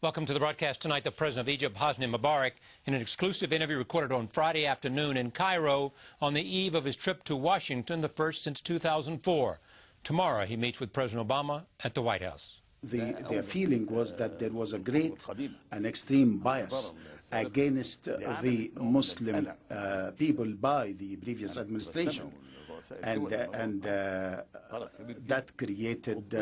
Welcome to the broadcast tonight. The President of Egypt, Hosni Mobarak, in an exclusive interview recorded on Friday afternoon in Cairo on the eve of his trip to Washington, the first since 2004. Tomorrow he meets with President Obama at the White House. Their feeling was that there was a great and extreme bias against the Muslim people by the previous administration. And that created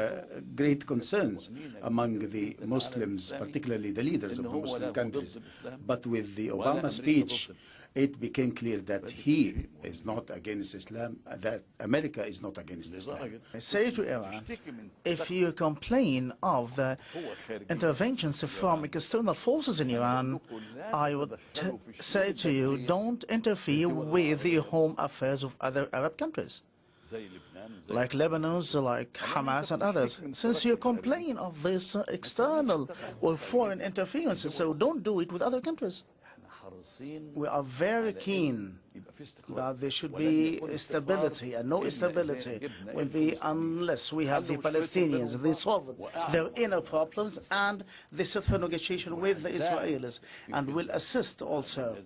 great concerns among the Muslims, particularly the leaders of the Muslim countries. But with the Obama speech, it became clear that he is not against Islam, that America is not against Islam. I say to Iran, if you complain of the interventions from external forces in Iran, I would say to you, don't interfere with the home affairs of other Arab countries, like Lebanon, like Hamas and others, since you complain of this external or foreign interference, so don't do it with other countries. We are very keen that there should be stability, and no stability will be unless we have the Palestinians, they solve their inner problems, and they sit for negotiation with the Israelis, and will assist also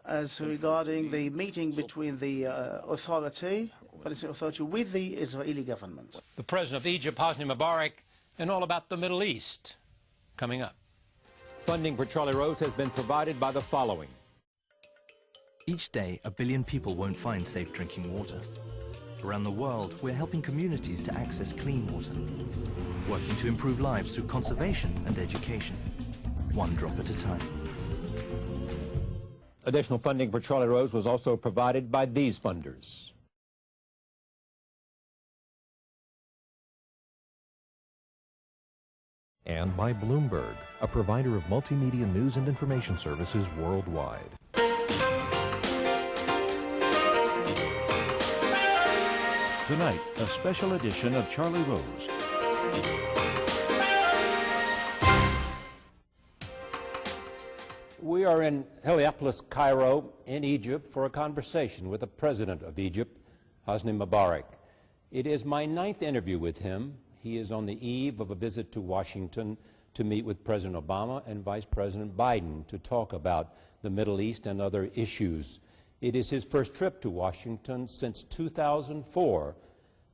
as regarding the meeting between the Palestinian Authority with the Israeli government. The President of Egypt, Hosni Mobarak, and all about the Middle East coming up. Funding for Charlie Rose has been provided by the following. Each day, 1 billion people won't find safe drinking water. Around the world, we're helping communities to access clean water, working to improve lives through conservation and education, one drop at a time. Additional funding for Charlie Rose was also provided by these funders. And by Bloomberg, a provider of multimedia news and information services worldwide. Tonight, a special edition of Charlie Rose. We are in Heliopolis, Cairo, in Egypt, for a conversation with the President of Egypt, Hosni Mobarak. It is my 9th interview with him. He is on the eve of a visit to Washington to meet with President Obama and Vice President Biden to talk about the Middle East and other issues. It is his first trip to Washington since 2004.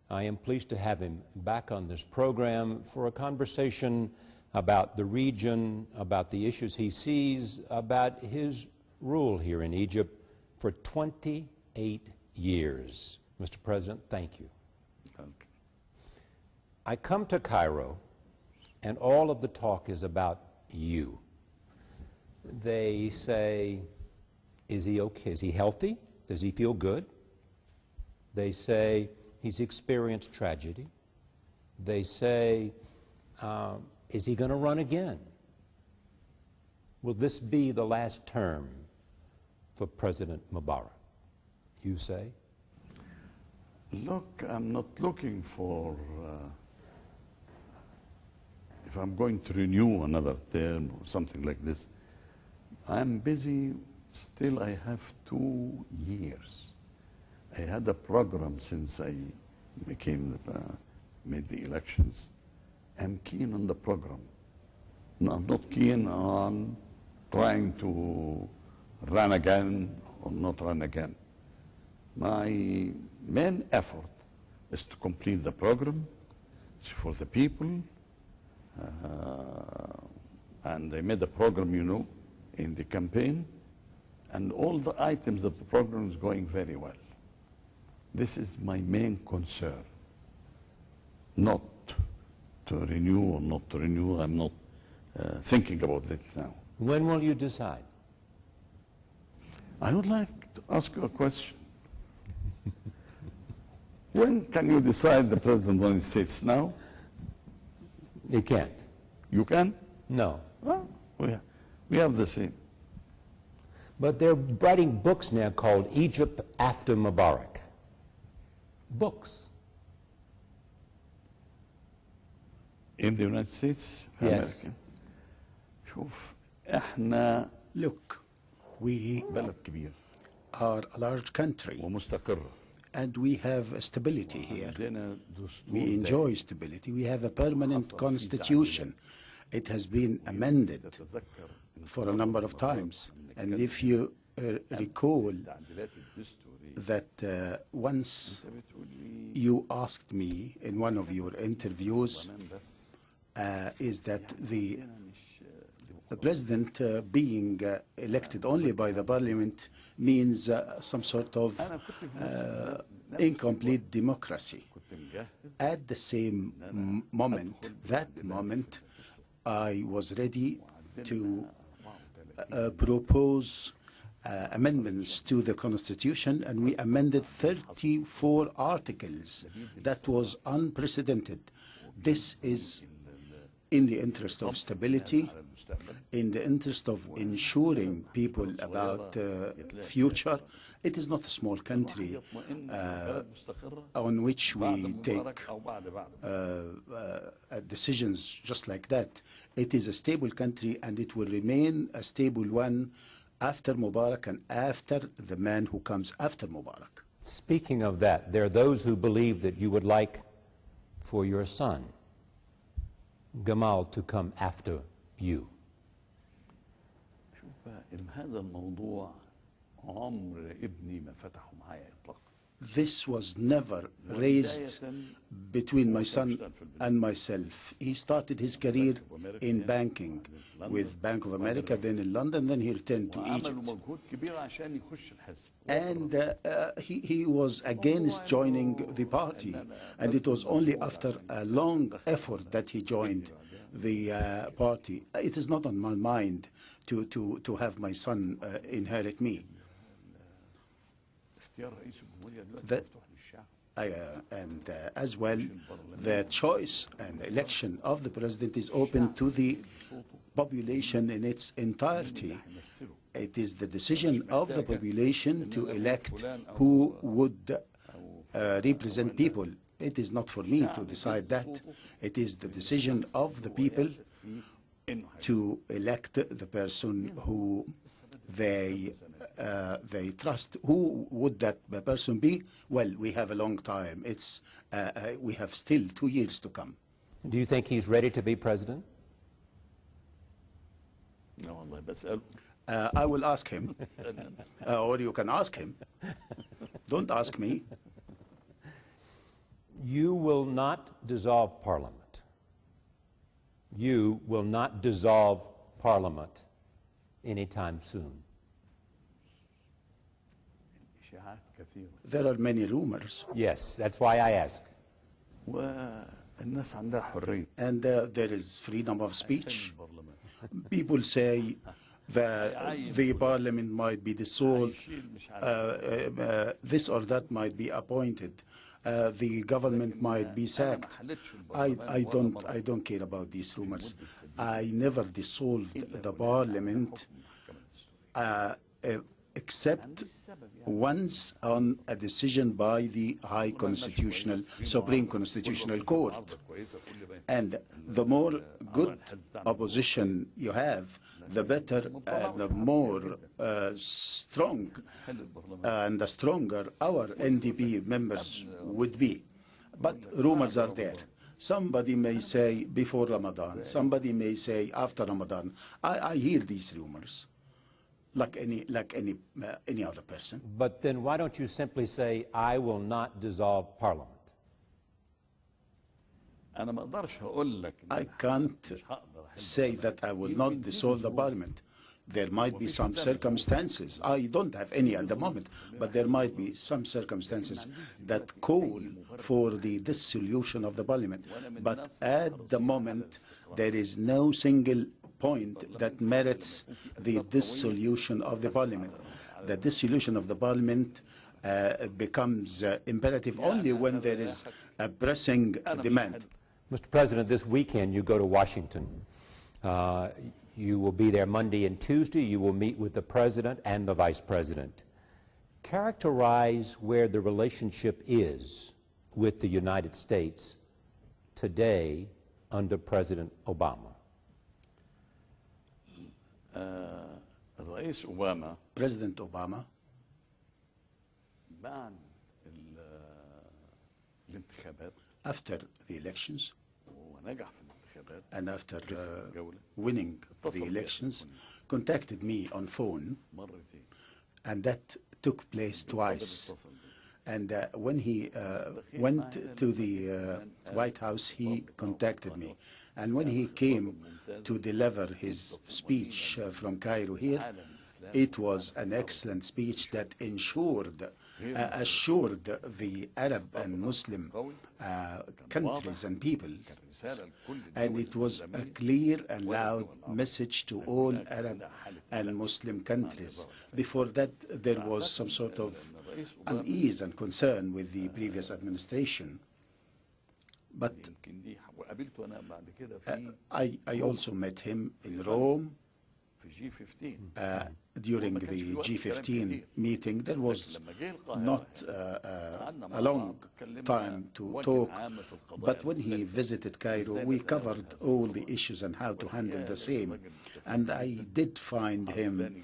I am pleased to have him back on this program for a conversation about the region, about the issues he sees, about his rule here in Egypt for 28 years. Mr. President, thank you. I come to Cairo, and all of the talk is about you. They say, is he okay? Is he healthy? Does he feel good? They say, he's experienced tragedy. They say, is he going to run again? Will this be the last term for President Mobarak? You say? Look, I'm not looking for... if I'm going to renew another term or something like this, I'm busy. Still, I have 2 years. I had a program since I made the elections. I'm keen on the program. No, I'm not keen on trying to run again or not run again. My main effort is to complete the program. It's for the people. And I made a program, you know, in the campaign, and all the items of the program is going very well. This is my main concern, not to renew or not to renew. I'm not thinking about it now. When will you decide? I would like to ask you a question. When can you decide the President of the United States? Now? He can't. You can? No. Well, we have the same. But they're writing books now called Egypt After Mubarak. Books. In the United States? Yes. American. Look, we بلد كبير are a large country, ومستقر. and we have stability here. عندنا دستور We enjoy stability. We have a permanent constitution, It has been amended for a number of times. And if you recall that once you asked me in one of your interviews, is that the president being elected only by the parliament means some sort of incomplete democracy. At the same moment, I was ready to propose amendments to the Constitution, and we amended 34 articles. That was unprecedented. This is in the interest of stability, in the interest of ensuring people about the future. It is not a small country on which we take decisions just like that. It is a stable country, and it will remain a stable one after Mubarak and after the man who comes after Mubarak. Speaking of that, there are those who believe that you would like for your son, Gamal, to come after you. This was never raised between my son and myself. He started his career in banking with Bank of America, then in London, then he returned to Egypt. And he was against joining the party. And it was only after a long effort that he joined the party. It is not on my mind to have my son inherit me. As well, the choice and election of the president is open to the population in its entirety. It is the decision of the population to elect who would represent people. It is not for me to decide that. It is the decision of the people to elect the person who they trust. Who would that person be? Well, we have a long time. We have still 2 years to come. Do you think he's ready to be president? I will ask him, or you can ask him. Don't ask me. You will not dissolve Parliament. You will not dissolve Parliament anytime soon. There are many rumors. Yes, that's why I ask. And there is freedom of speech. People say that the parliament might be dissolved, this or that might be appointed, the government might be sacked. I don't care about these rumors. I never dissolved the parliament except once on a decision by the Supreme Constitutional Court. And the more good opposition you have, the better, the more strong and the stronger our NDP members would be. But rumors are there. Somebody may say before Ramadan, somebody may say after Ramadan. I hear these rumors. Like any other person. But then why don't you simply say, I will not dissolve Parliament? I can't say that I will not dissolve the Parliament. There might be some circumstances. I don't have any at the moment, but there might be some circumstances that call for the dissolution of the Parliament. But at the moment, there is no single point that merits the dissolution of the Parliament. The dissolution of the Parliament becomes imperative only when there is a pressing demand. Mr. President, this weekend you go to Washington. You will be there Monday and Tuesday. You will meet with the President and the Vice President. Characterize where the relationship is with the United States today under President Obama. President Obama, after the elections, and after winning the elections, contacted me on phone, and that took place twice. And when he went to the White House, he contacted me. And when he came to deliver his speech from Cairo here, it was an excellent speech that assured the Arab and Muslim countries and people. And it was a clear and loud message to all Arab and Muslim countries. Before that, there was some sort of unease and concern with the previous administration. But I also met him in Rome during the G15 meeting. There was not a long time to talk, but when he visited Cairo, we covered all the issues and how to handle the same. And I did find him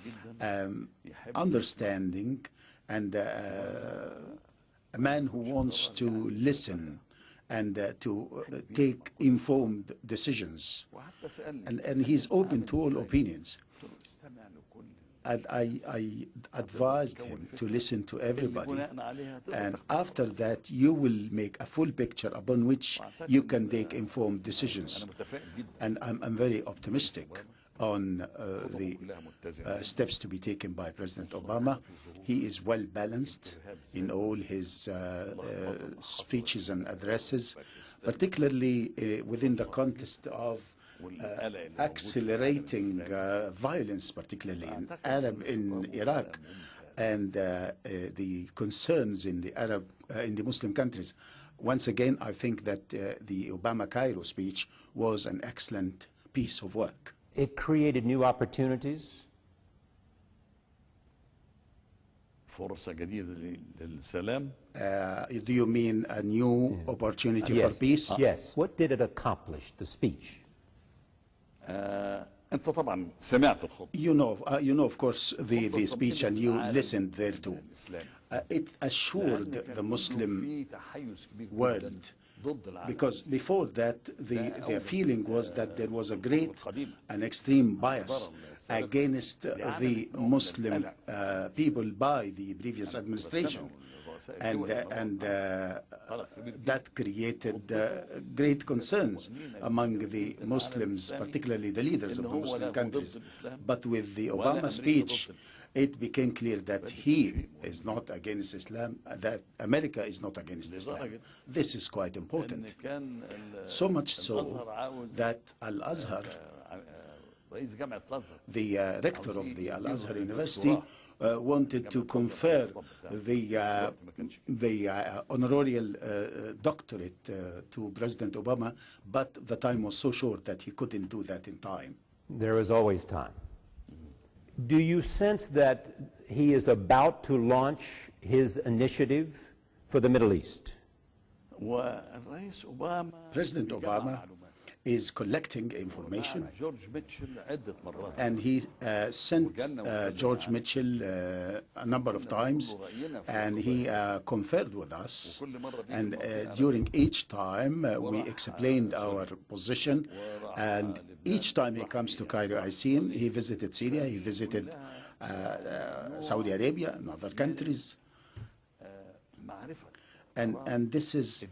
understanding and a man who wants to listen and to take informed decisions. And he's open to all opinions. And I advised him to listen to everybody. And after that, you will make a full picture upon which you can take informed decisions. And I'm very optimistic on the steps to be taken by President Obama. He is well balanced in all his speeches and addresses, particularly within the context of accelerating violence, particularly in Iraq, and the concerns in the Muslim countries. Once again, I think that the Obama Cairo speech was an excellent piece of work. It created new opportunities. Do you mean a new opportunity for peace? Yes. What did it accomplish, the speech? You know, of course, the speech, and you listened there too. It assured the Muslim world, because before that, their feeling was that there was a great and extreme bias against the Muslim people by the previous administration. And that created great concerns among the Muslims, particularly the leaders of the Muslim countries. But with the Obama speech, it became clear that he is not against Islam, that America is not against Islam. This is quite important. So much so that Al-Azhar, the rector of the Al-Azhar University, wanted to confer the honorarial doctorate to President Obama, but the time was so short that he couldn't do that in time. There is always time. Do you sense that he is about to launch his initiative for the Middle East? President Obama is collecting information, and he sent George Mitchell a number of times, and he conferred with us, and during each time we explained our position, and each time he comes to Cairo, I see him. He visited Syria, he visited Saudi Arabia and other countries. And this is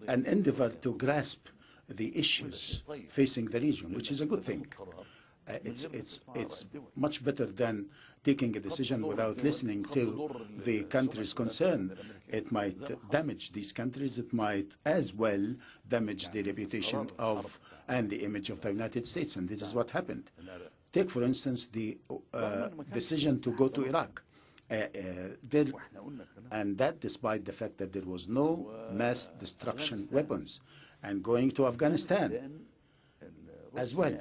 an endeavor to grasp the issues facing the region, which is a good thing. It's much better than taking a decision without listening to the countries concerned. It might damage these countries. It might as well damage the reputation of and the image of the United States, and this is what happened. Take, for instance, the decision to go to Iraq. And that despite the fact that there was no mass destruction weapons, and going to Afghanistan as well.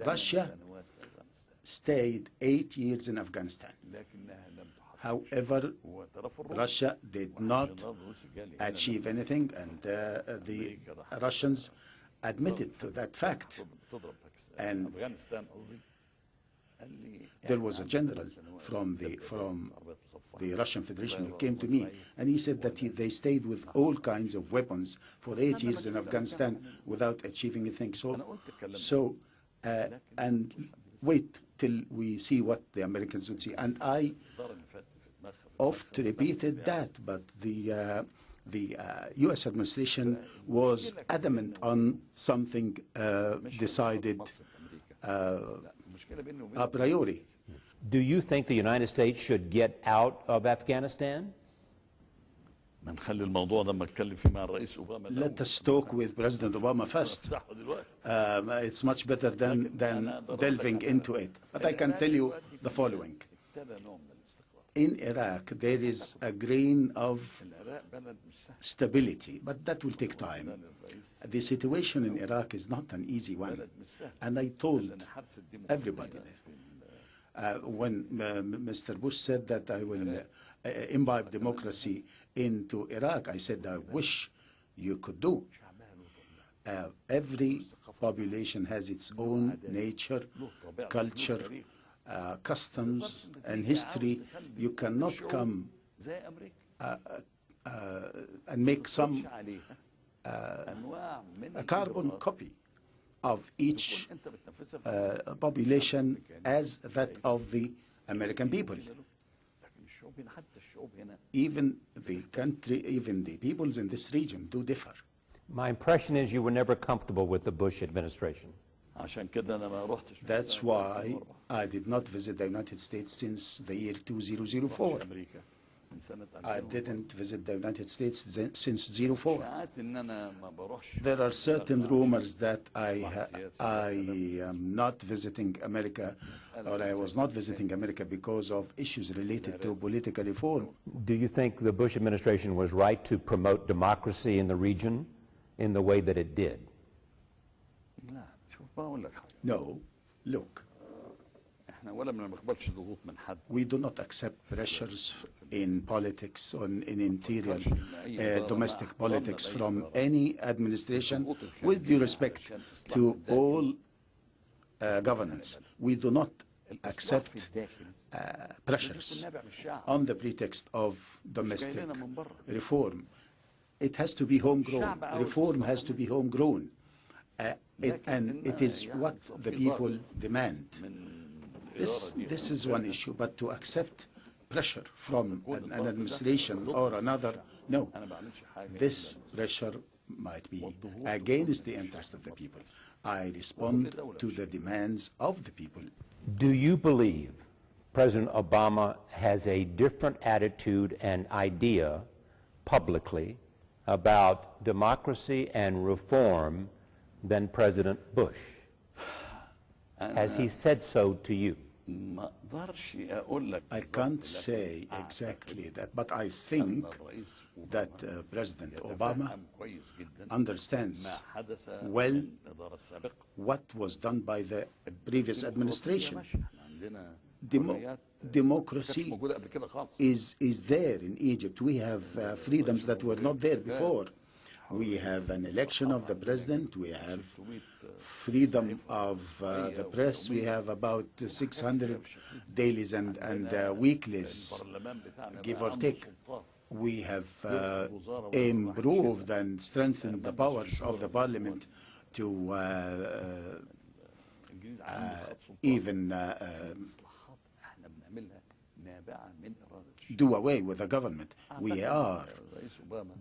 Russia stayed 8 years in Afghanistan. However, Russia did not achieve anything, and the Russians admitted to that fact. And there was a general from the Russian Federation, who came to me, and he said that they stayed with all kinds of weapons for 8 years in Afghanistan without achieving anything. And wait till we see what the Americans would see. And I oft repeated that, but the U.S. administration was adamant on something decided a priori. Do you think the United States should get out of Afghanistan? Let us talk with President Obama first. It's much better than delving into it. But I can tell you the following. In Iraq, there is a grain of stability, but that will take time. The situation in Iraq is not an easy one. And I told everybody there, when Mr. Bush said that I will imbibe democracy into Iraq, I said, I wish you could do. Every population has its own nature, culture, customs, and history. You cannot come and make some a carbon copy of each population as that of the American people. Even the country, even the peoples in this region do differ. My impression is you were never comfortable with the Bush administration. That's why I did not visit the United States since the year 2004. I didn't visit the United States since 2004. There are certain rumors that I am not visiting America, or I was not visiting America because of issues related to political reform. Do you think the Bush administration was right to promote democracy in the region in the way that it did? No. Look, we do not accept pressures in politics, in interior domestic politics from any administration, with due respect to all governance. We do not accept pressures on the pretext of domestic reform. It has to be homegrown. Reform has to be homegrown. And it is what the people demand. This is one issue, but to accept pressure from an administration or another, no. This pressure might be against the interest of the people. I respond to the demands of the people. Do you believe President Obama has a different attitude and idea publicly about democracy and reform than President Bush? Has he said so to you? I can't say exactly that, but I think that President Obama understands well what was done by the previous administration. Democracy is there in Egypt. We have freedoms that were not there before. We have an election of the president. We have freedom of the press. We have about 600 dailies and weeklies, give or take. We have improved and strengthened the powers of the parliament to even do away with the government. We are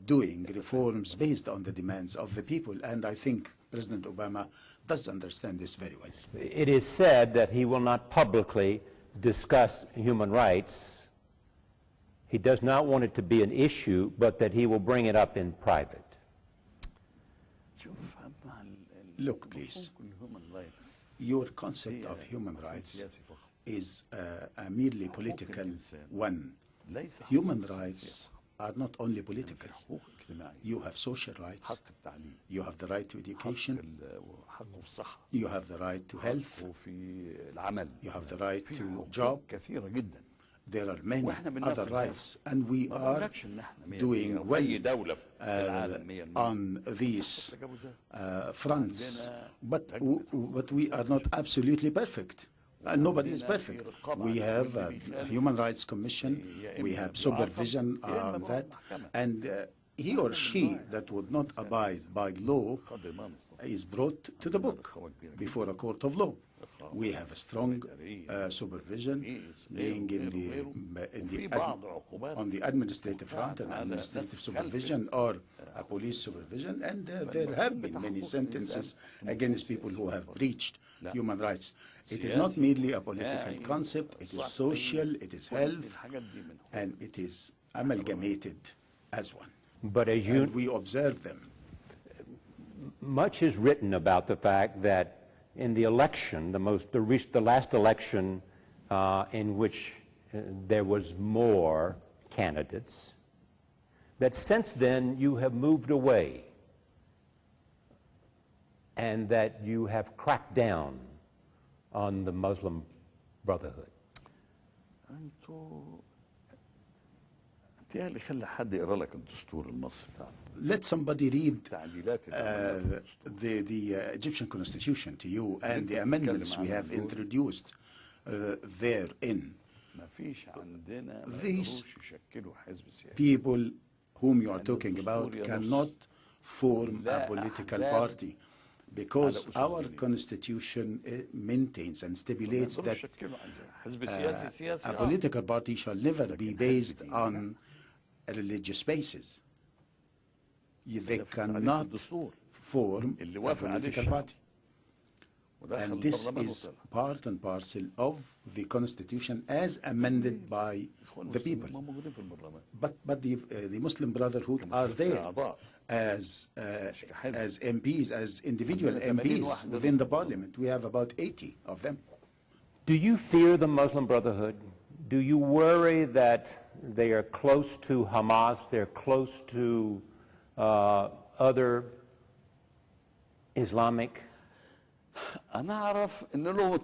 doing reforms based on the demands of the people, and I think President Obama does understand this very well. It is said that he will not publicly discuss human rights. He does not want it to be an issue, but that he will bring it up in private. Look, please, your concept of human rights is a merely political one. Human rights are not only political. You have social rights. You have the right to education. You have the right to health. You have the right to job. There are many other rights, and we are doing well on these fronts. But we are not absolutely perfect. Nobody is perfect. We have a Human Rights Commission, we have supervision on that, and he or she that would not abide by law is brought to the book before a court of law. We have a strong supervision being on the administrative front, and administrative supervision or a police supervision, and there have been many sentences against people who have breached human rights. It is not merely a political concept, it is social, it is health, and it is amalgamated as one. But as and we observe them. Much is written about the fact that in the election, the last election in which there was more candidates, that since then you have moved away and that you have cracked down on the Muslim Brotherhood. Let somebody read the Egyptian constitution to you and the amendments we have introduced therein. These people whom you are talking about cannot form a political party, because our constitution maintains and stipulates that a political party shall never be based on a religious basis. They cannot form a political party. And this is part and parcel of the Constitution as amended by the people. But the Muslim Brotherhood are there as MPs, as individual MPs within the parliament. We have about 80 of them. Do you fear the Muslim Brotherhood? Do you worry that they are close to Hamas, they're close to other Islamic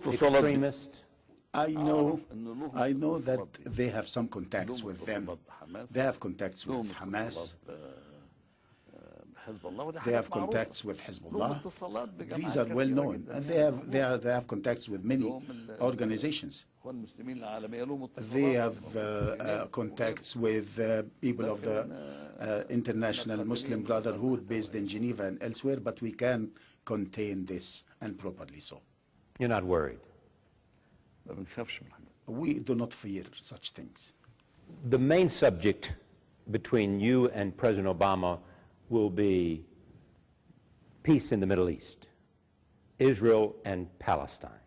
extremists? I know that they have some contacts with them. They have contacts with Hamas. They have contacts with Hezbollah. These are well known. And they have contacts with many organizations. They have contacts with people of the International Muslim Brotherhood based in Geneva and elsewhere, but we can contain this, and properly so. You're not worried? We do not fear such things. The main subject between you and President Obama will be peace in the Middle East, Israel and Palestine.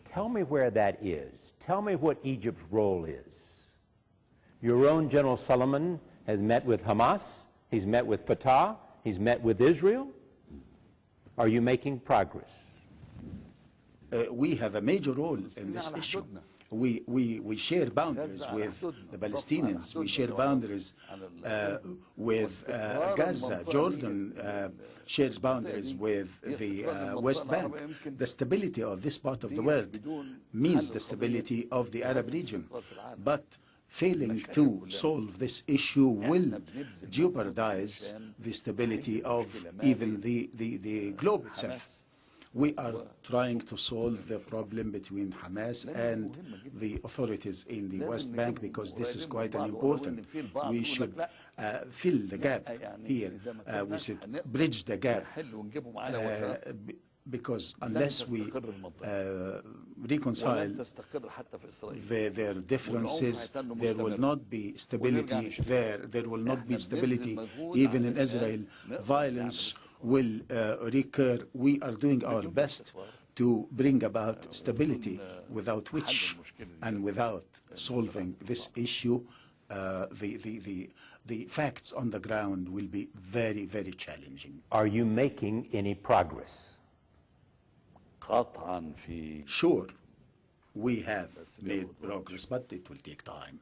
Tell me where that is. Tell me what Egypt's role is. Your own General Solomon has met with Hamas, he's met with Fatah, he's met with Israel. Are you making progress? We have a major role in this issue. We share boundaries with the Palestinians. We share boundaries with Gaza. Jordan shares boundaries with the West Bank. The stability of this part of the world means the stability of the Arab region. But failing to solve this issue will jeopardize the stability of even the globe itself. We are trying to solve the problem between Hamas and the authorities in the West Bank, because this is quite an important. We should fill the gap here. We should bridge the gap. Because unless we reconcile their differences, there will not be stability there. There will not be stability even in Israel. Violence will recur. We are doing our best to bring about stability, without which and without solving this issue, the facts on the ground will be very, very challenging. Are you making any progress? Sure, we have made progress, but it will take time.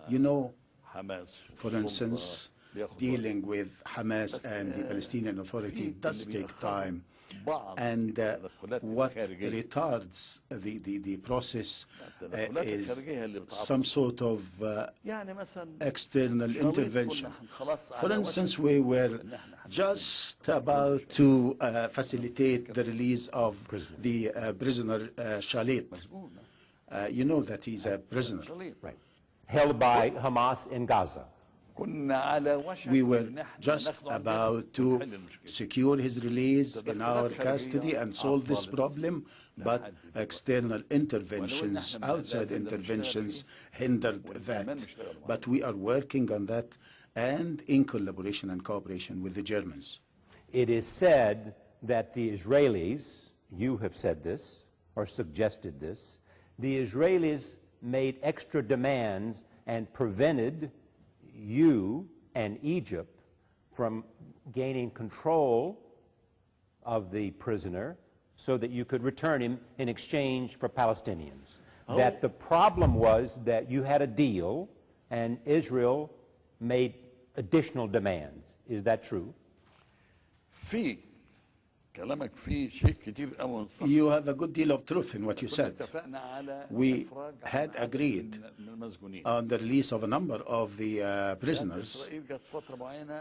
You know, for instance, dealing with Hamas and the Palestinian Authority does take time, and what retards the process is some sort of external intervention. For instance, we were just about to facilitate the release of the prisoner Shalit. You know that he's a prisoner. Right. Held by Hamas in Gaza. We were just about to secure his release in our custody and solve this problem, but external interventions, outside interventions, hindered that. But we are working on that, and in collaboration and cooperation with the Germans. It is said that the Israelis, you have said this, or suggested this, the Israelis made extra demands and prevented you and Egypt from gaining control of the prisoner so that you could return him in exchange for Palestinians. That the problem was that you had a deal and Israel made additional demands. Is that true? You have a good deal of truth in what you said. We had agreed on the release of a number of the prisoners,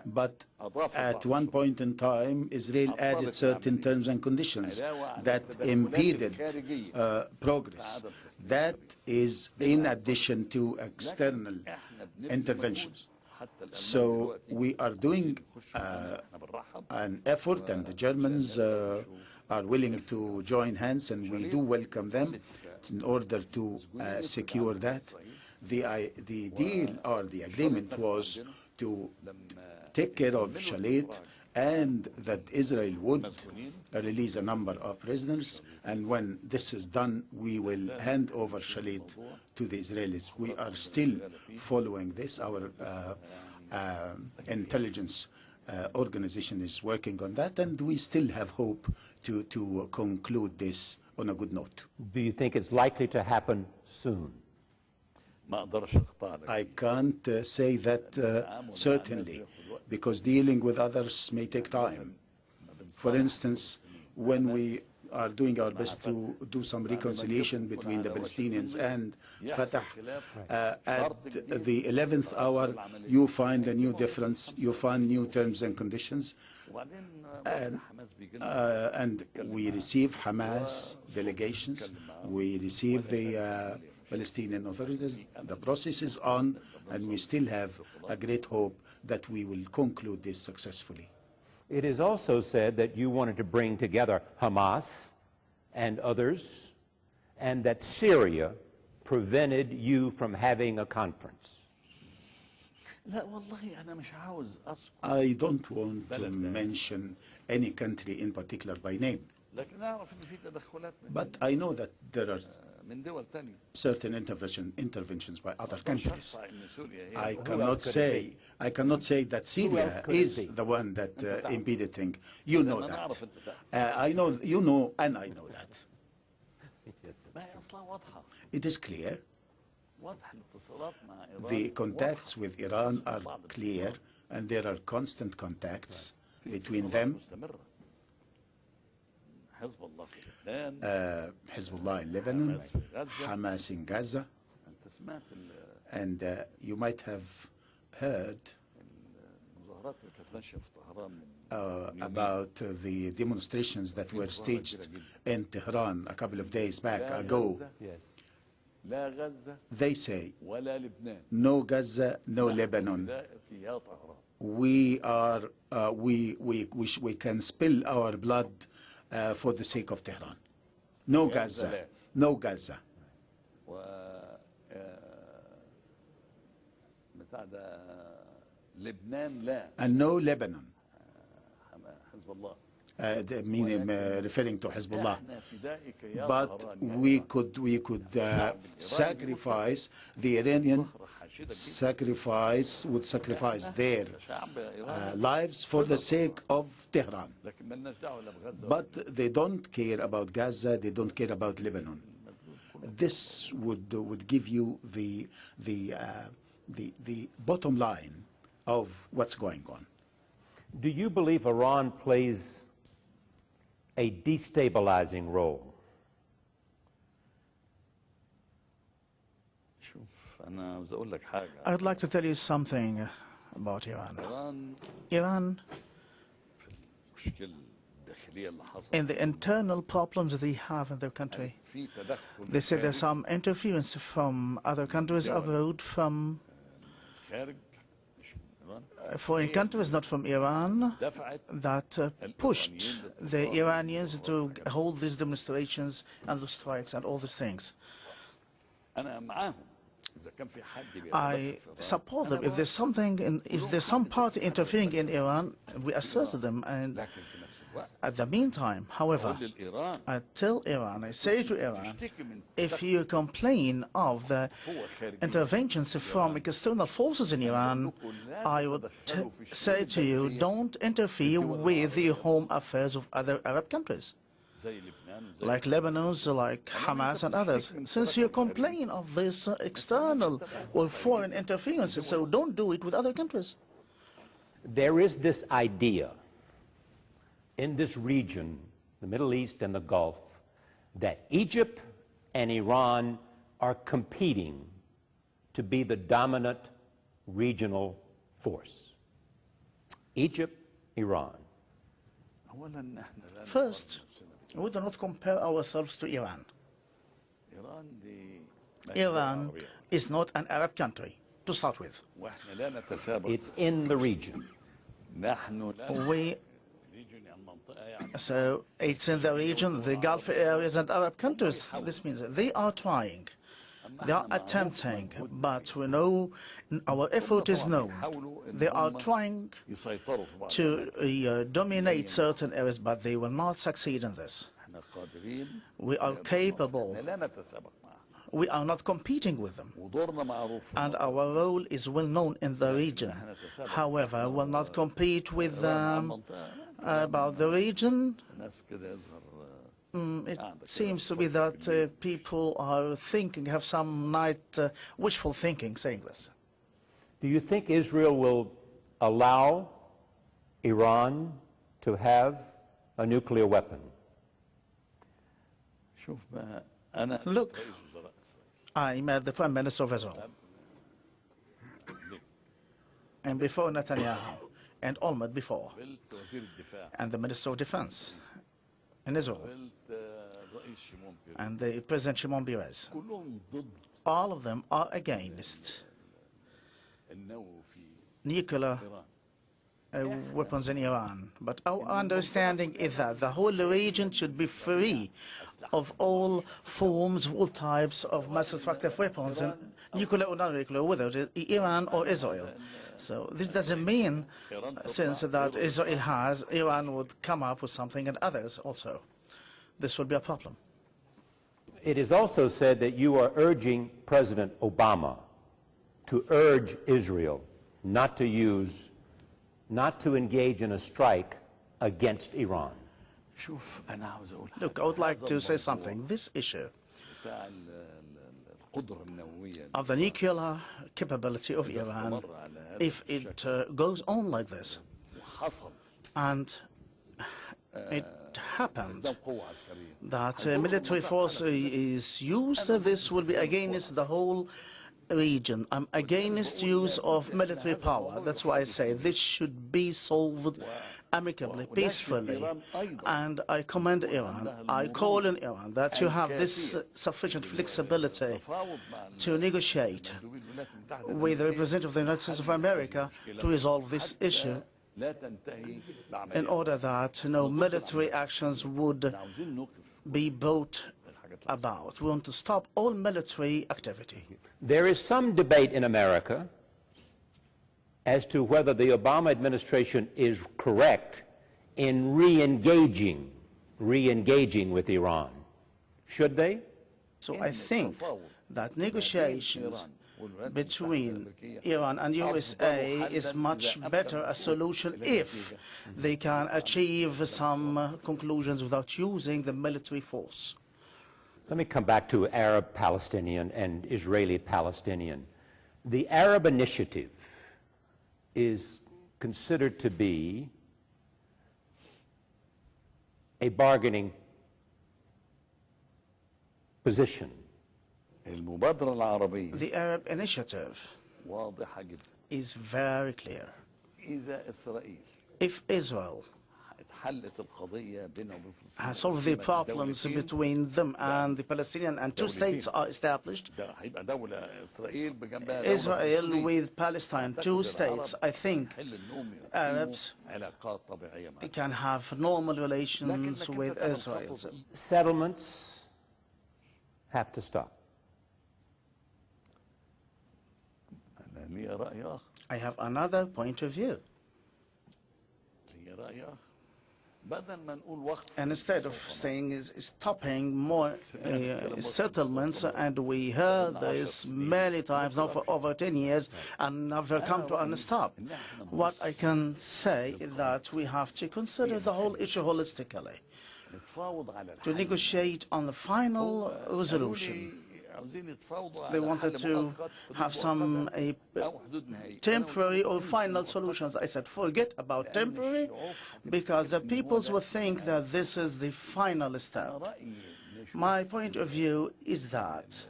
but at one point in time, Israel added certain terms and conditions that impeded progress. That is in addition to external interventions. So we are doing an effort, and the Germans are willing to join hands, and we do welcome them in order to secure that. The deal or the agreement was to take care of Shalit, and that Israel would release a number of prisoners, and when this is done, we will hand over Shalit to the Israelis. We are still following this. Our intelligence organization is working on that, and we still have hope to conclude this on a good note. Do you think it's likely to happen soon? I can't say that certainly, because dealing with others may take time. For instance, when we are doing our best to do some reconciliation between the Palestinians and Fatah, at the 11th hour, you find a new difference, you find new terms and conditions, and we receive Hamas delegations, we receive the Palestinian authorities. The process is on, and we still have a great hope that we will conclude this successfully. It is also said that you wanted to bring together Hamas and others, and that Syria prevented you from having a conference. I don't want to mention any country in particular by name, but I know that there are certain interventions by other countries. I cannot say that Syria is the one that impeded things. You know that. I know, you know, and I know that. It is clear. The contacts with Iran are clear, and there are constant contacts between them. Hezbollah in Lebanon, Hamas in Gaza, and you might have heard about the demonstrations that were staged in Tehran a couple of days back ago. They say, no Gaza, no Lebanon. We can spill our blood for the sake of Tehran. No Gaza, no Gaza. And no Lebanon. Meaning referring to Hezbollah. But we could sacrifice, the Iranian would sacrifice their lives for the sake of Tehran. But they don't care about Gaza, they don't care about Lebanon. This would give you the bottom line of what's going on. Do you believe Iran plays a destabilizing role? I'd like to tell you something about Iran. Iran, in the internal problems they have in their country, they say there's some interference from other countries abroad, from foreign countries, not from Iran, that pushed the Iranians to hold these demonstrations and the strikes and all these things. I support them. If there's something, if there's some party interfering in Iran, we assist them. And at the meantime, however, I tell Iran, I say to Iran, if you complain of the interventions from external forces in Iran, I would say to you, don't interfere with the home affairs of other Arab countries, like Lebanon, like Hamas and others, since you complain of this external or foreign interference, so don't do it with other countries. There is this idea in this region, the Middle East and the Gulf, that Egypt and Iran are competing to be the dominant regional force. Egypt, Iran. First, we do not compare ourselves to Iran. Iran is not an Arab country, to start with. It's in the region. So it's in the region, the Gulf areas and Arab countries. This means they are trying, they are attempting, but we know our effort is known. They are trying to dominate certain areas, but they will not succeed in this. We are capable. We are not competing with them, and our role is well known in the region. However, we will not compete with them about the region. It seems to be that people are thinking, have some wishful thinking saying this. Do you think Israel will allow Iran to have a nuclear weapon? Look, I met the Prime Minister of Israel, and before Netanyahu, and Olmert before, and the Minister of Defense in Israel, and the President Shimon Peres. All of them are against nuclear weapons in Iran. But our understanding is that the whole region should be free of all forms, all types of mass destructive weapons, and nuclear or non-nuclear, whether it is Iran or Israel. So this doesn't mean, since that Israel has, Iran would come up with something and others also. This would be a problem. It is also said that you are urging President Obama to urge Israel not to engage in a strike against Iran. Look, I would like to say something. This issue of the nuclear capability of Iran, if it goes on like this, and it happened that military force is used, this will be against the whole region. I'm against use of military power. That's why I say this should be solved amicably, peacefully. And I commend Iran. I call on Iran that you have this sufficient flexibility to negotiate with the representative of the United States of America to resolve this issue, in order that no military actions would be brought about. We want to stop all military activity. There is some debate in America as to whether the Obama administration is correct in re-engaging with Iran. Should they? So I think that negotiations between Iran and USA is much better a solution if they can achieve some conclusions without using the military force. Let me come back to Arab-Palestinian and Israeli-Palestinian. The Arab initiative is considered to be a bargaining position. المبادرة العربية The Arab initiative واضحة جدا. is very clear. إذا إسرائيل If Israel اتحلت القضية بينها وبين فلسطين has solved the problems between them and the Palestinians and two states are established, ده هيبقى دولة إسرائيل بجنبها دولة Israel فلسطين. with Palestine, two states, I think حل إنهم يقيموا Arabs علاقات طبيعية مع can have normal relations with Israel. Settlements have to stop. أنا لي رأي آخر. I have another point of view. لي رأي آخر. بدل ما نقول وقت And instead of stopping more settlements, and we heard this many times now for over 10 years and never come to a stop, what I can say is that we have to consider the whole issue holistically, نتفاوض على to negotiate on the final resolution. They wanted to have some temporary or final solutions. I said, forget about temporary, because the peoples will think that this is the final step. My point of view is that,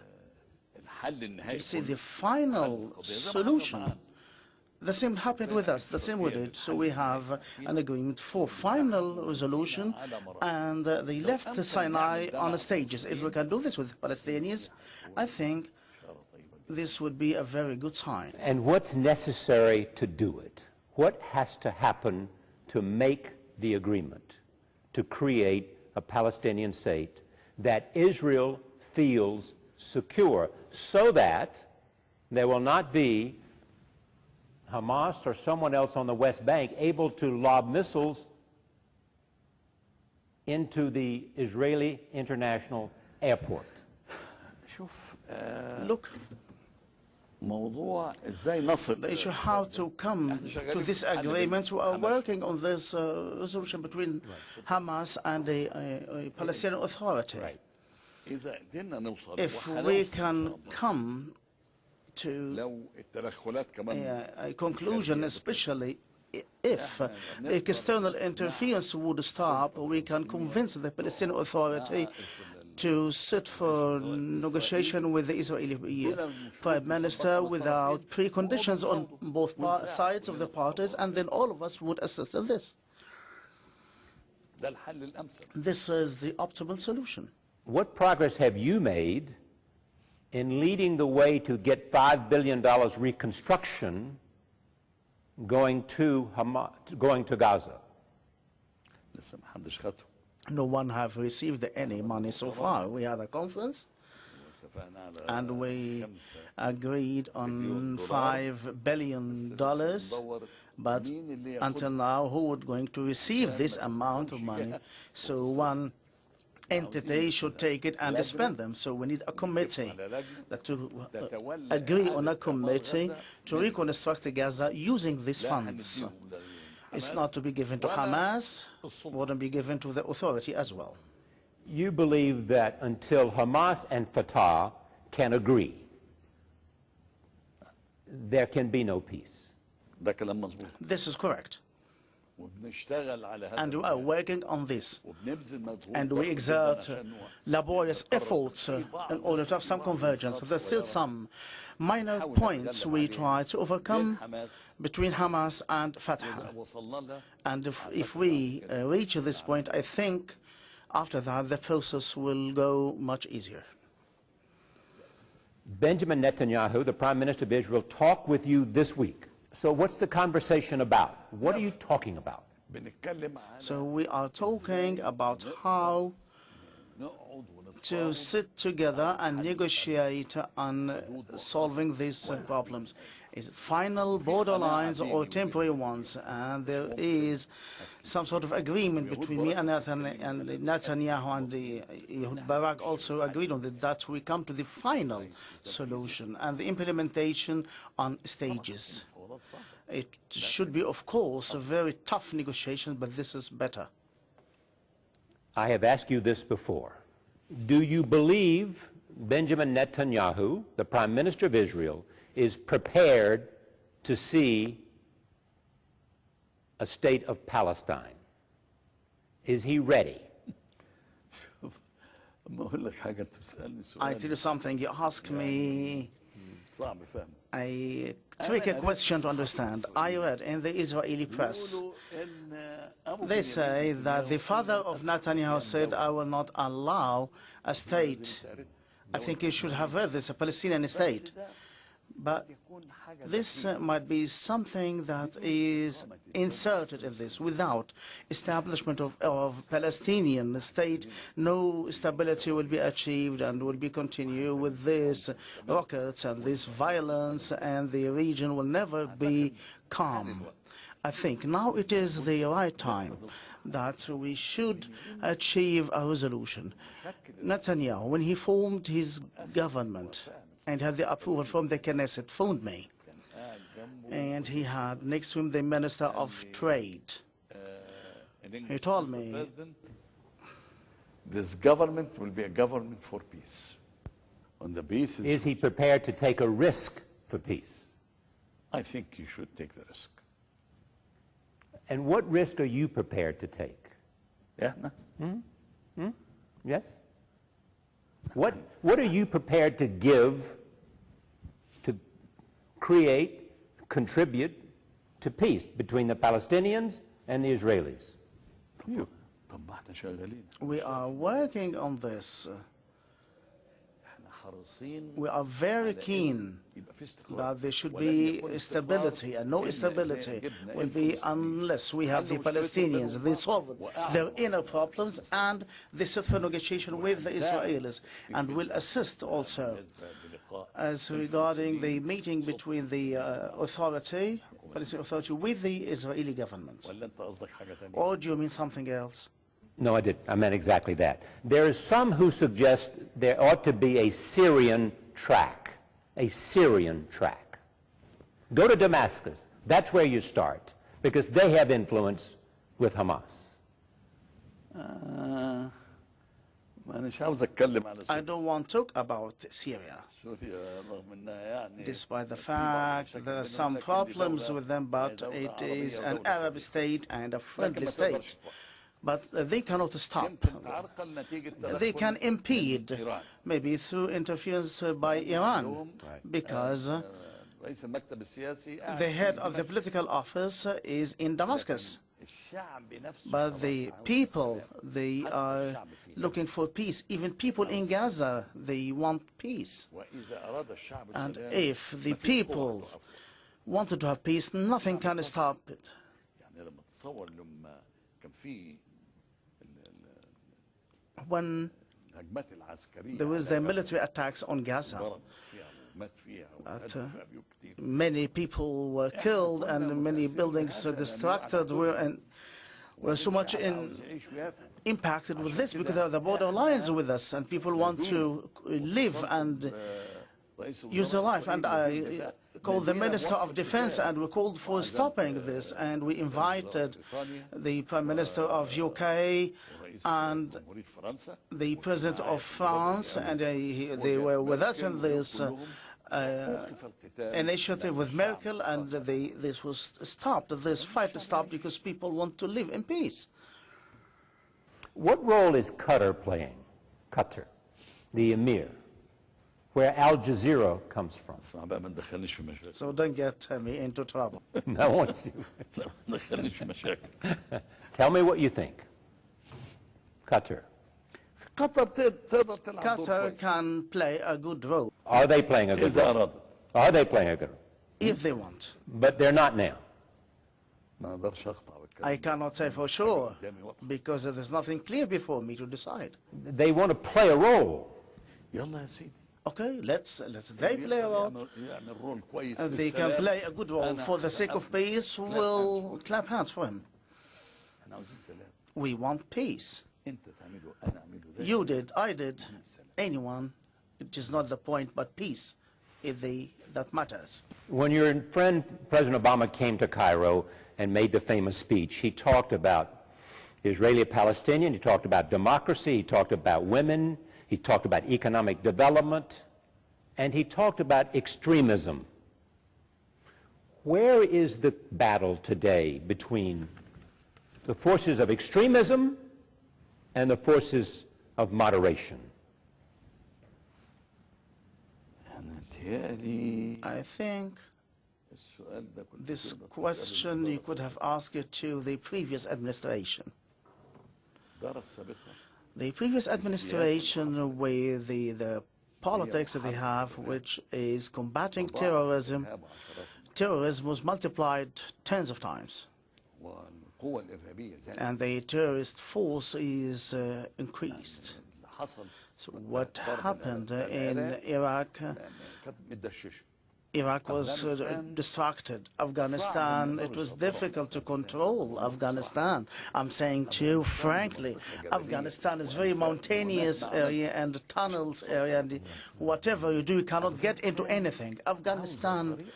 you see, the final solution, the same happened with us, the same we did. So we have an agreement for final resolution, and they left Sinai on the stages. If we can do this with Palestinians, I think this would be a very good sign. And what's necessary to do it? What has to happen to make the agreement, to create a Palestinian state that Israel feels secure, so that there will not be Hamas or someone else on the West Bank able to lob missiles into the Israeli International Airport? Look, موضوع ازاي نصل the issue how to come to this agreement. We are working on this resolution between Hamas and the Palestinian Authority. إذا قدرنا نوصل If we can come to لو التدخلات كمان a conclusion, especially if external interference would stop, we can convince the Palestinian Authority to sit for negotiation with the Israeli Prime Minister without preconditions on both sides of the parties, and then all of us would assist in this. ده الحل الأمثل. This is the optimal solution. What progress have you made in leading the way to get $5 billion reconstruction going to Gaza? لسه محدش خدته. No one have received any money so far. We had a conference and we agreed on $5 billion, but until now, who is going to receive this amount of money? So one entity should take it and spend them. So we need a committee to agree on a committee to reconstruct Gaza using these funds. It's not to be given to Hamas, or to be given to the authority as well. You believe that until Hamas and Fatah can agree, there can be no peace. ده كلام مظبوط. This is correct. وبنشتغل على هذا. And we are working on this. وبنبذل مجهود. And we exert laborious efforts in order to have some convergence. There's still some minor points we try to overcome between Hamas and Fatah. And if we reach this point, I think after that the process will go much easier. Benjamin Netanyahu, the Prime Minister of Israel, talked with you this week. So what's the conversation about? What are you talking about? So we are talking about how to sit together and negotiate on solving these problems. Is it final borderlines or temporary ones? And there is some sort of agreement between me and Netanyahu, and Ehud Barak also agreed on that we come to the final solution and the implementation on stages. It should be, of course, a very tough negotiation, but this is better. I have asked you this before. Do you believe Benjamin Netanyahu, the Prime Minister of Israel, is prepared to see a state of Palestine? Is he ready? I tell you something, you ask me a tricky question to understand. I read in the Israeli press, they say that the father of Netanyahu said, I will not allow a state. I think you should have read this, a Palestinian state. But this might be something that is inserted in this. Without establishment of Palestinian state, no stability will be achieved and will be continued with these rockets and this violence, and the region will never be calm. I think now it is the right time that we should achieve a resolution. Netanyahu, when he formed his government and had the approval from the Knesset, phoned me. And he had next to him the Minister of Trade. He told me, this government will be a government for peace. On the basis, is he prepared to take a risk for peace? I think you should take the risk. And what risk are you prepared to take? Yeah, no? Yes? What are you prepared to give, to create, contribute to peace between the Palestinians and the Israelis? we are working on this. We are very keen that there should be stability, and no stability will be unless we have the Palestinians. They solve their inner problems and they sit for negotiation with the Israelis, and will assist also as regarding the meeting between the Palestinian authority with the Israeli government. Or do you mean something else? No, I did. I meant exactly that. There is some who suggest there ought to be a Syrian track. A Syrian track. Go to Damascus. That's where you start, because they have influence with Hamas. I don't want to talk about Syria, despite the fact there are some problems with them, but it is an Arab state and a friendly state. But they cannot stop. They can impede, maybe through interference by Iran, because the head of the political office is in Damascus. But the people, they are looking for peace. Even people in Gaza, they want peace. And if the people wanted to have peace, nothing can stop it. When there was the military attacks on Gaza, many people were killed and many buildings were destructed, were so much impacted with this because of the border lines with us, and people want to live and use their life. And I called the Minister of Defense and we called for stopping this, and we invited the Prime Minister of UK and the President of France, and they were with us in this initiative with Merkel, and this was stopped, this fight stopped, because people want to live in peace. What role is Qatar playing? Qatar, the emir, where Al Jazeera comes from. So don't get me into trouble. I want you. Tell me what you think. Qatar. Qatar can play a good role. Are they playing a good role? Are they playing a good role? If they want. But they're not now. I cannot say for sure, because there's nothing clear before me to decide. They want to play a role. Okay, let's they play a role. They can play a good role. For the sake of peace, we'll clap hands for him. We want peace. You did, I did, anyone. It is not the point, but peace is that matters. When your friend President Obama came to Cairo and made the famous speech, he talked about Israeli-Palestinian, he talked about democracy, he talked about women, he talked about economic development, and he talked about extremism. Where is the battle today between the forces of extremism and the forces of moderation? I think this question you could have asked it to the previous administration. The previous administration, with the politics that they have, which is combating terrorism, terrorism was multiplied tens of times. And the terrorist force is increased. So what happened in Iraq? Iraq was distracted. Afghanistan, it was difficult to control Afghanistan. I'm saying to you frankly, Afghanistan is a very mountainous area and tunnels area, and whatever you do, you cannot get into anything. Afghanistan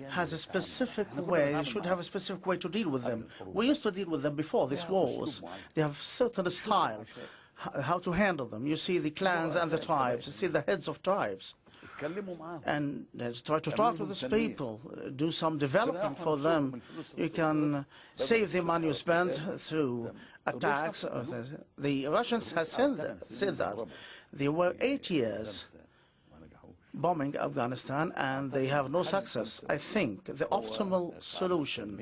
has a specific way, should have a specific way to deal with them. We used to deal with them before these wars. They have certain style, how to handle them. You see the clans and the tribes, you see the heads of tribes. And try to talk to these people, do some development for them. You can save the money you spend through attacks. The Russians had said that. There were 8 years bombing Afghanistan, and they have no success. I think the optimal solution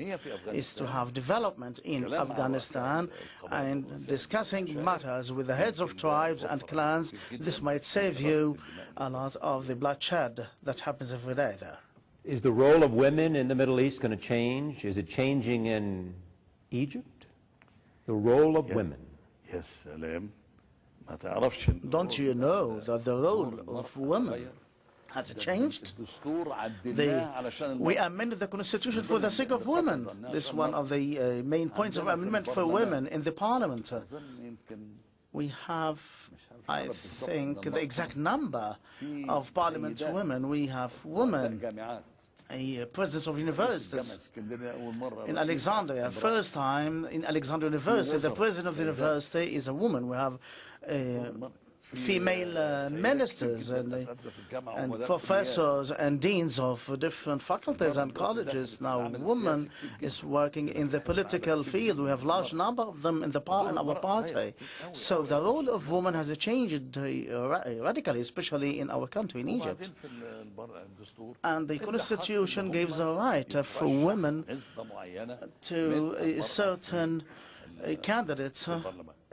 is to have development in Afghanistan and discussing matters with the heads of tribes and clans. This might save you a lot of the bloodshed that happens every day there. Is the role of women in the Middle East going to change? Is it changing in Egypt? The role of women. Yes, don't you know that the role of women has changed? We amended the Constitution for the sake of women. This is one of the main points of amendment for women in the Parliament. We have, I think, the exact number of Parliament women. We have women, presidents of universities. In Alexandria, first time in Alexandria University, the president of the university is a woman. We have female ministers and professors and deans of different faculties and colleges. Now, women is working in the political field. We have large number of them in our party. So the role of women has changed radically, especially in our country, in Egypt. And the Constitution gives a right for women to certain candidates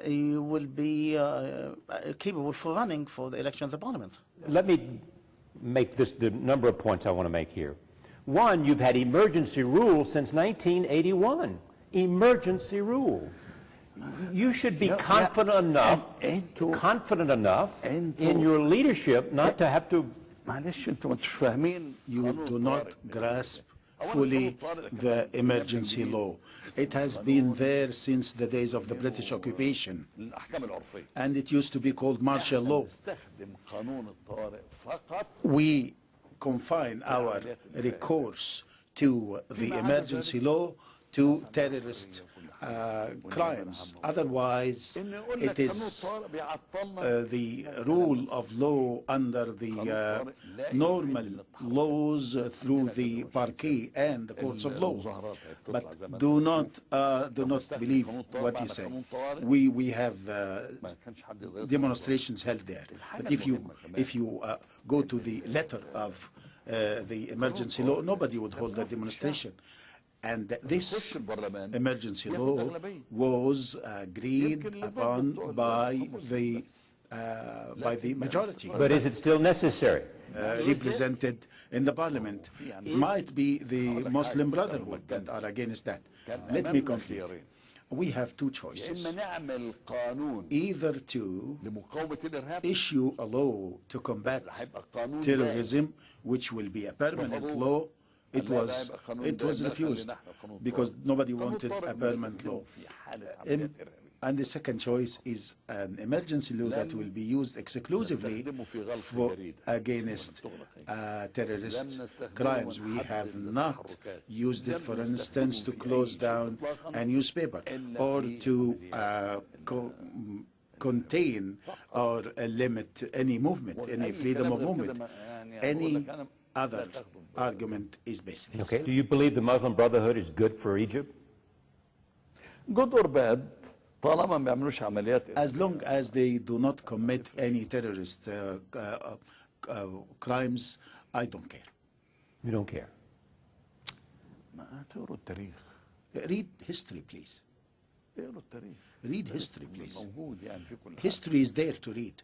will be capable for running for the election of the Parliament. Let me make the number of points I want to make here. One, you've had emergency rule since 1981. Emergency rule. You should be confident enough in your leadership not to have to. You do not grasp fully the emergency law. It has been there since the days of the British occupation, and it used to be called martial law. We confine our recourse to the emergency law to terrorist crimes. Otherwise, it is the rule of law under the normal laws through the parquet and the courts of law. But do not believe what you say. We have demonstrations held there. But if you go to the letter of the emergency law, nobody would hold a demonstration. And this emergency law was agreed upon by the majority. But is it still necessary? Represented in the Parliament. It might be the Muslim Brotherhood that are against that. Let me complete. We have two choices. Either to issue a law to combat terrorism, which will be a permanent law. It was refused because nobody wanted a permanent law. And the second choice is an emergency law that will be used exclusively against terrorist crimes. We have not used it, for instance, to close down a newspaper or to contain or limit any movement, any freedom of movement. Any other argument is baseless. Okay. Do you believe the Muslim Brotherhood is good for Egypt? Good or bad, طالما ما بيعملوش عمليات As long as they do not commit any terrorist crimes, I don't care. You don't care. ما تقروا التاريخ. Read history, please. اقروا التاريخ. Read history, please. موجود يعني في كل حاجة. History is there to read.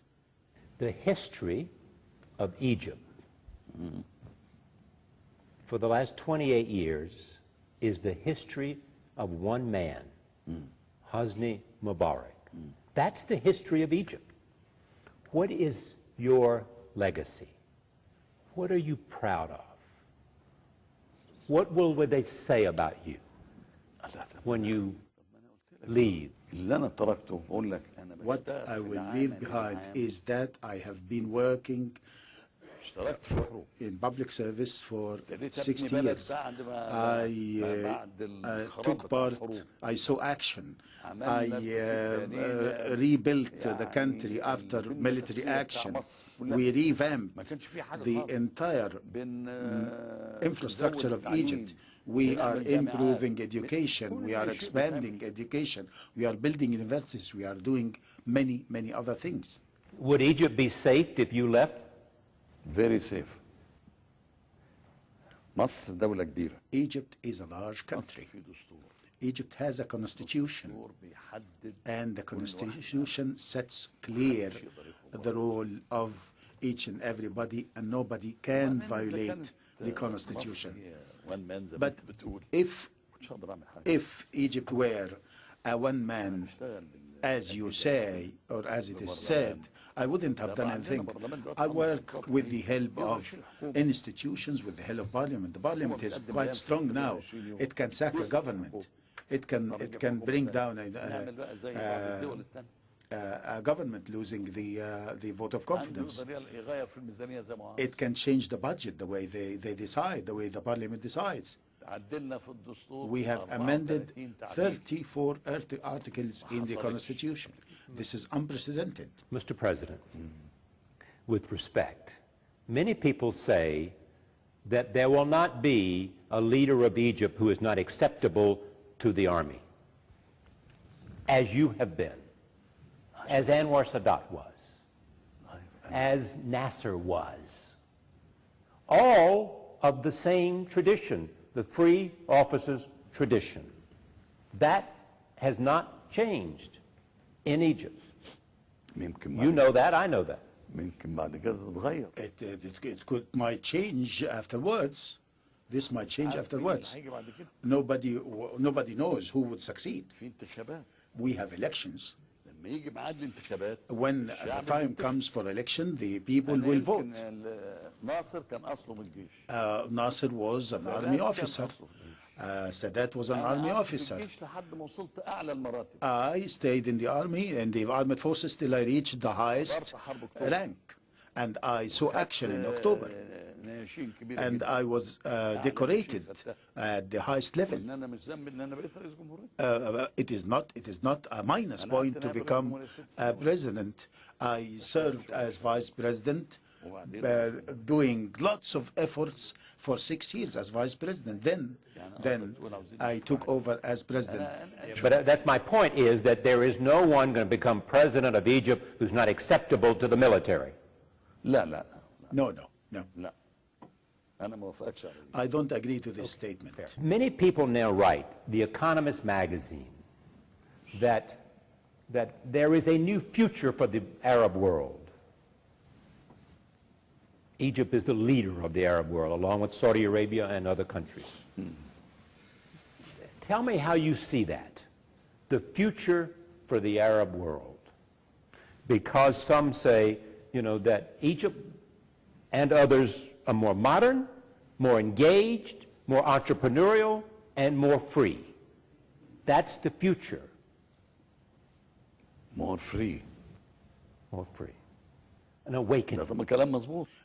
The history of Egypt for the last 28 years is the history of one man, Hosni Mobarak. That's the history of Egypt. What is your legacy? What are you proud of? What will they say about you when you leave? اللي أنا تركته أقول لك أنا What I will leave behind is that I have been working in public service for 60 years. I took part, I saw action. I rebuilt the country after military action. We revamped the entire infrastructure of Egypt. We are improving education. We are expanding education. We are building universities. We are doing many, many other things. Would Egypt be safe if you left? Very safe. مصر دولة كبيرة. Egypt is a large country. Egypt has a constitution, and the constitution sets clear the role of each and everybody, and nobody can violate the constitution. But if Egypt were a one-man, as you say, or as it is said, I wouldn't have done anything. I work with the help of institutions, with the help of parliament. The parliament is quite strong now. It can sack a government. It can bring down a government losing the vote of confidence. It can change the budget the way they decide, the way the parliament decides. We have amended 34 articles in the Constitution. This is unprecedented. Mr. President, with respect, many people say that there will not be a leader of Egypt who is not acceptable to the army, as you have been, as Anwar Sadat was, as Nasser was, all of the same tradition, the free officers tradition. That has not changed in Egypt. You know that, I know that. It might change afterwards. This might change afterwards. Nobody knows who would succeed. We have elections. When the time comes for election, the people will vote. Nasser was an army officer. Sadat was an army officer. I stayed in the army, in the armed forces, till I reached the highest rank. And I saw action in October. And I was decorated at the highest level. It is not a minus point to become president. I served as vice president, doing lots of efforts for 6 years as vice president. Then I took over as president. But that's my point, is that there is no one going to become president of Egypt who's not acceptable to the military. No. I don't agree to this statement. Many people now write, The Economist magazine, that there is a new future for the Arab world. Egypt is the leader of the Arab world, along with Saudi Arabia and other countries. Tell me how you see that, the future for the Arab world. Because some say, that Egypt and others are more modern, more engaged, more entrepreneurial, and more free. That's the future. More free. More free. An awakening.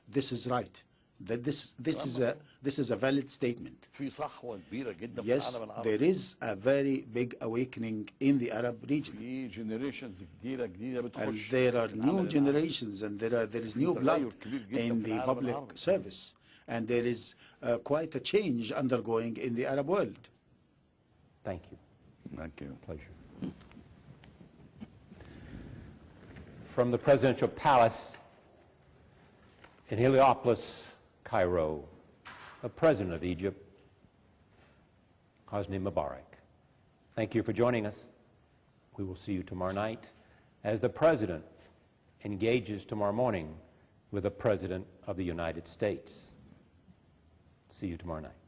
This is right. This is a valid statement. Yes, there is a very big awakening in the Arab region. And there are new generations, and there is new blood in the public service. and there is quite a change undergoing in the Arab world. Thank you. Thank you. Pleasure. From the presidential palace in Heliopolis, Cairo, the President of Egypt, Hosni Mobarak. Thank you for joining us. We will see you tomorrow night as the President engages tomorrow morning with the President of the United States. See you tomorrow night.